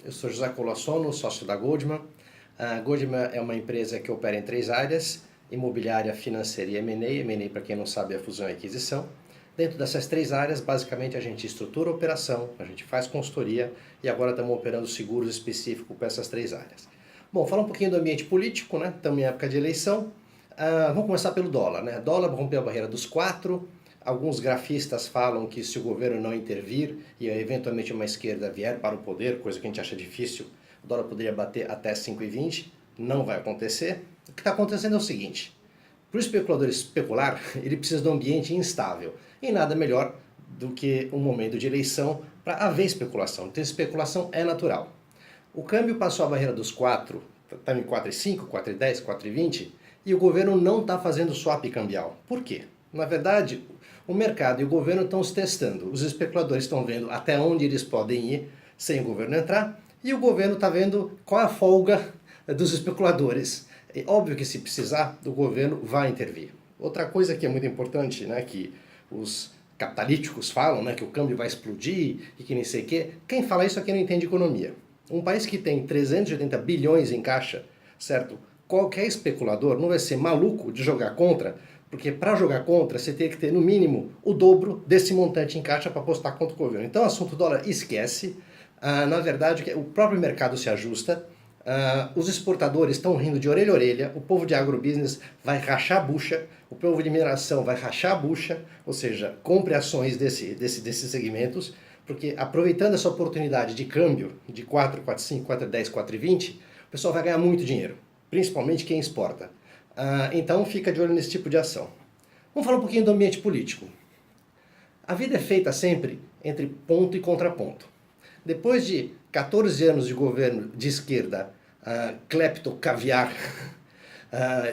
Eu sou José Colossono, sócio da Goldman. A Goldman é uma empresa que opera em três áreas: imobiliária, financeira e M&A. M&A, para quem não sabe, é fusão e aquisição. Dentro dessas três áreas, basicamente, a gente estrutura a operação, a gente faz consultoria e agora estamos operando seguros específicos para essas três áreas. Bom, falar um pouquinho do ambiente político, né? Estamos em época de eleição. Vamos começar pelo dólar, né? Dólar rompeu a barreira dos 4. Alguns grafistas falam que se o governo não intervir e eventualmente uma esquerda vier para o poder, coisa que a gente acha difícil, o dólar poderia bater até 5,20. Não vai acontecer. O que está acontecendo é o seguinte: para o especulador especular, ele precisa de um ambiente instável. E nada melhor do que um momento de eleição para haver especulação. Então, especulação é natural. O câmbio passou a barreira dos 4, está em 4,5, 4,10, 4,20, e o governo não está fazendo swap cambial. Por quê? Na verdade, o mercado e o governo estão se testando. Os especuladores estão vendo até onde eles podem ir sem o governo entrar, e o governo está vendo qual é a folga dos especuladores. É óbvio que se precisar, o governo vai intervir. Outra coisa que é muito importante, né, que os capitalíticos falam, né, que o câmbio vai explodir e que nem sei o quê. Quem fala isso aqui não entende economia. Um país que tem 380 bilhões em caixa, certo? Qualquer especulador não vai ser maluco de jogar contra, porque para jogar contra você tem que ter no mínimo o dobro desse montante em caixa para apostar contra o governo. Então, o assunto dólar esquece. Na verdade, o próprio mercado se ajusta. Os exportadores estão rindo de orelha a orelha, o povo de agrobusiness vai rachar a bucha, o povo de mineração vai rachar a bucha, ou seja, compre ações desses segmentos, porque aproveitando essa oportunidade de câmbio de 4, 4,5, 4,10, 4,20, o pessoal vai ganhar muito dinheiro, principalmente quem exporta. Então fica de olho nesse tipo de ação. Vamos falar um pouquinho do ambiente político. A vida é feita sempre entre ponto e contraponto. Depois de 14 anos de governo de esquerda, clepto, caviar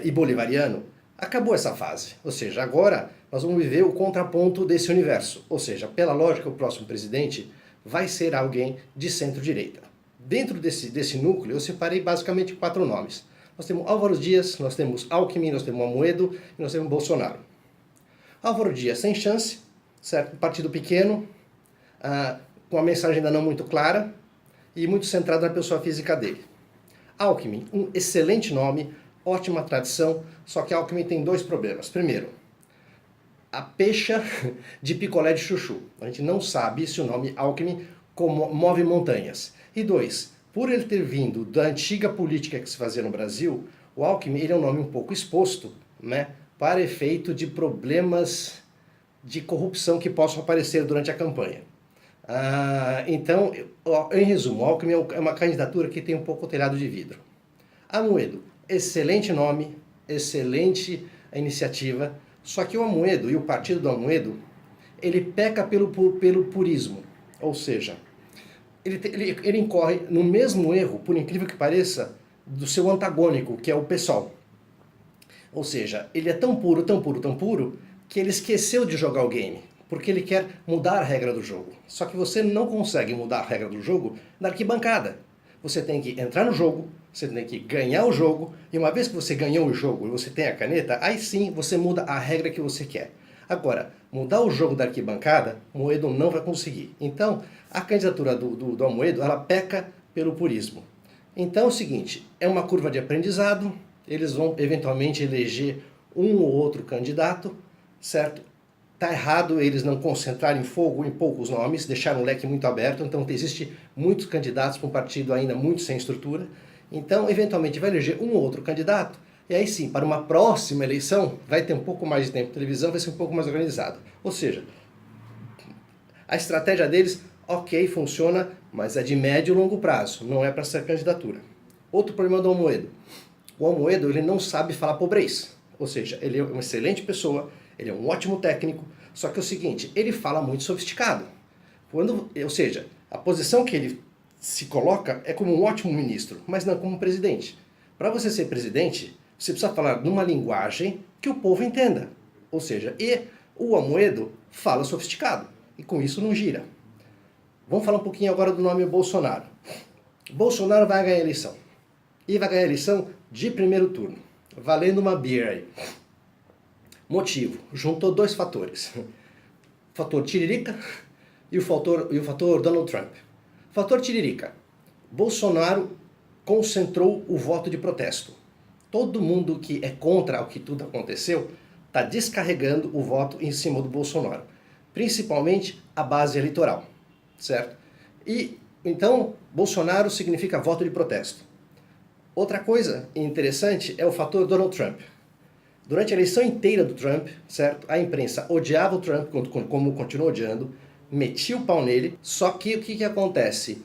e bolivariano, acabou essa fase. Ou seja, agora nós vamos viver o contraponto desse universo. Ou seja, pela lógica, o próximo presidente vai ser alguém de centro-direita. Dentro desse núcleo, eu separei basicamente 4 nomes. Nós temos Álvaro Dias, nós temos Alckmin, nós temos Amoedo e nós temos Bolsonaro. Álvaro Dias sem chance, certo? Partido pequeno, com a mensagem ainda não muito clara e muito centrada na pessoa física dele. Alckmin, um excelente nome, ótima tradição, só que Alckmin tem 2 problemas. Primeiro, a pecha de picolé de chuchu. A gente não sabe se o nome Alckmin move montanhas. E 2, por ele ter vindo da antiga política que se fazia no Brasil, o Alckmin ele é um nome um pouco exposto, né, para efeito de problemas de corrupção que possam aparecer durante a campanha. Então, em resumo, o Alckmin é uma candidatura que tem um pouco o telhado de vidro. Amoedo, excelente nome, excelente iniciativa, só que o Amoedo e o partido do Amoedo, ele peca pelo purismo, ou seja, ele incorre no mesmo erro, por incrível que pareça, do seu antagônico, que é o PSOL. Ou seja, ele é tão puro, tão puro, tão puro, que ele esqueceu de jogar o game, porque ele quer mudar a regra do jogo. Só que você não consegue mudar a regra do jogo na arquibancada. Você tem que entrar no jogo, você tem que ganhar o jogo, e uma vez que você ganhou o jogo e você tem a caneta, aí sim você muda a regra que você quer. Agora, mudar o jogo da arquibancada, Moedo não vai conseguir. Então, a candidatura do Amoedo, ela peca pelo purismo. Então é o seguinte, é uma curva de aprendizado, eles vão eventualmente eleger um ou outro candidato, certo? Está errado eles não concentrarem fogo em poucos nomes, deixaram um leque muito aberto, então existe muitos candidatos para um partido ainda muito sem estrutura. Então, eventualmente, vai eleger um ou outro candidato, e aí sim, para uma próxima eleição, vai ter um pouco mais de tempo de televisão, vai ser um pouco mais organizado. Ou seja, a estratégia deles, ok, funciona, mas é de médio e longo prazo, não é para ser candidatura. Outro problema do Amoedo. O Amoedo, ele não sabe falar pobrez. Ou seja, ele é uma excelente pessoa, ele é um ótimo técnico, só que é o seguinte, ele fala muito sofisticado. Ou seja, a posição que ele se coloca é como um ótimo ministro, mas não como presidente. Para você ser presidente, você precisa falar numa linguagem que o povo entenda. Ou seja, e o Amoedo fala sofisticado, e com isso não gira. Vamos falar um pouquinho agora do nome Bolsonaro. Bolsonaro vai ganhar a eleição. E vai ganhar a eleição de primeiro turno, valendo uma beer aí. Motivo, juntou 2 fatores. O fator Tiririca e o fator Donald Trump. Fator Tiririca. Bolsonaro concentrou o voto de protesto. Todo mundo que é contra o que tudo aconteceu está descarregando o voto em cima do Bolsonaro, principalmente a base eleitoral, certo? E então Bolsonaro significa voto de protesto. Outra coisa interessante é o fator Donald Trump. Durante a eleição inteira do Trump, certo? A imprensa odiava o Trump, como continuou odiando, metia o pau nele, só que o que acontece?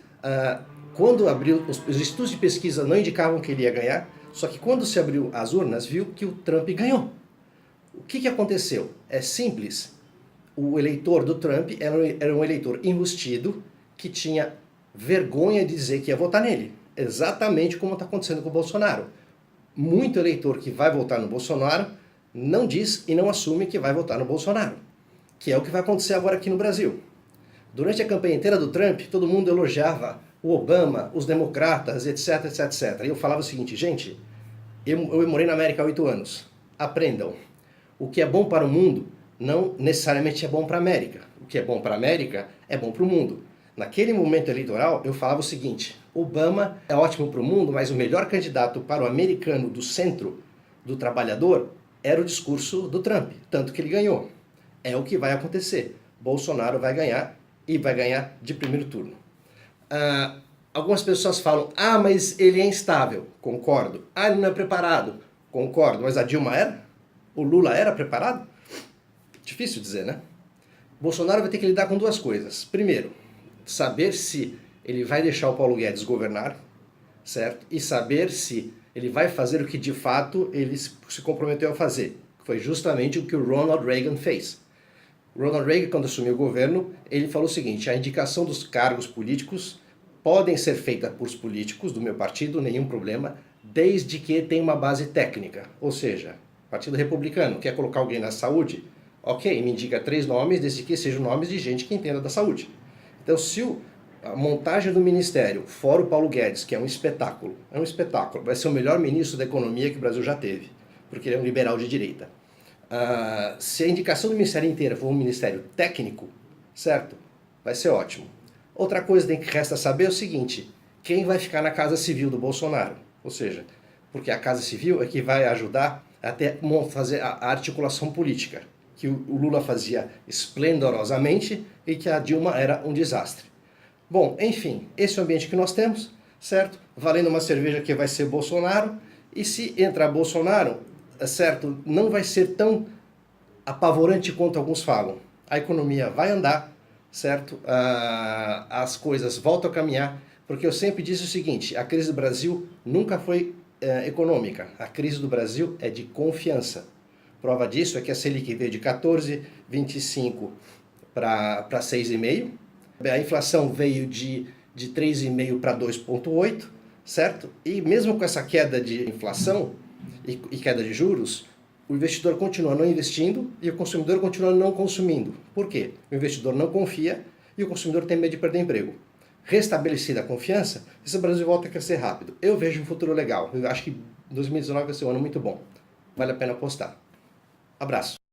Quando abriu, os estudos de pesquisa não indicavam que ele ia ganhar, só que quando se abriu as urnas, viu que o Trump ganhou. O que aconteceu? É simples. O eleitor do Trump era um eleitor enrustido que tinha vergonha de dizer que ia votar nele. Exatamente como está acontecendo com o Bolsonaro. Muito eleitor que vai votar no Bolsonaro não diz e não assume que vai votar no Bolsonaro. Que é o que vai acontecer agora aqui no Brasil. Durante a campanha inteira do Trump, todo mundo elogiava o Obama, os democratas, etc, etc, etc. E eu falava o seguinte, gente, eu morei na América há 8 anos. Aprendam. O que é bom para o mundo não necessariamente é bom para a América. O que é bom para a América é bom para o mundo. Naquele momento eleitoral, eu falava o seguinte, Obama é ótimo para o mundo, mas o melhor candidato para o americano do centro, do trabalhador, era o discurso do Trump, tanto que ele ganhou. É o que vai acontecer. Bolsonaro vai ganhar e vai ganhar de primeiro turno. Algumas pessoas falam, mas ele é instável. Concordo. Ele não é preparado. Concordo. Mas a Dilma era? O Lula era preparado? Difícil dizer, né? Bolsonaro vai ter que lidar com duas coisas. Primeiro, saber se ele vai deixar o Paulo Guedes governar, certo? E saber se ele vai fazer o que de fato ele se comprometeu a fazer. Foi justamente o que o Ronald Reagan fez. Ronald Reagan, quando assumiu o governo, ele falou o seguinte, a indicação dos cargos políticos podem ser feitas por políticos do meu partido, nenhum problema, desde que tenha uma base técnica. Ou seja, Partido Republicano quer colocar alguém na saúde? Ok, me indica 3 nomes, desde que sejam nomes de gente que entenda da saúde. Então, se a montagem do ministério, fora o Paulo Guedes, que é um espetáculo, vai ser o melhor ministro da economia que o Brasil já teve, porque ele é um liberal de direita. Se a indicação do ministério inteiro for um ministério técnico, certo? Vai ser ótimo. Outra coisa que resta saber é o seguinte, quem vai ficar na Casa Civil do Bolsonaro? Ou seja, porque a Casa Civil é que vai ajudar até fazer a articulação política, que o Lula fazia esplendorosamente e que a Dilma era um desastre. Bom, enfim, esse é o ambiente que nós temos, certo? Valendo uma cerveja que vai ser Bolsonaro, e se entrar Bolsonaro, certo, não vai ser tão apavorante quanto alguns falam. A economia vai andar, certo? As coisas voltam a caminhar, porque eu sempre disse o seguinte, a crise do Brasil nunca foi econômica, a crise do Brasil é de confiança. Prova disso é que a Selic veio de 14,25 para 6,5, a inflação veio de 3,5 para 2,8, certo? E mesmo com essa queda de inflação e queda de juros, o investidor continua não investindo e o consumidor continua não consumindo. Por quê? O investidor não confia e o consumidor tem medo de perder emprego. Restabelecida a confiança, esse Brasil volta a crescer rápido. Eu vejo um futuro legal. Eu acho que 2019 vai ser um ano muito bom. Vale a pena apostar. Abraço.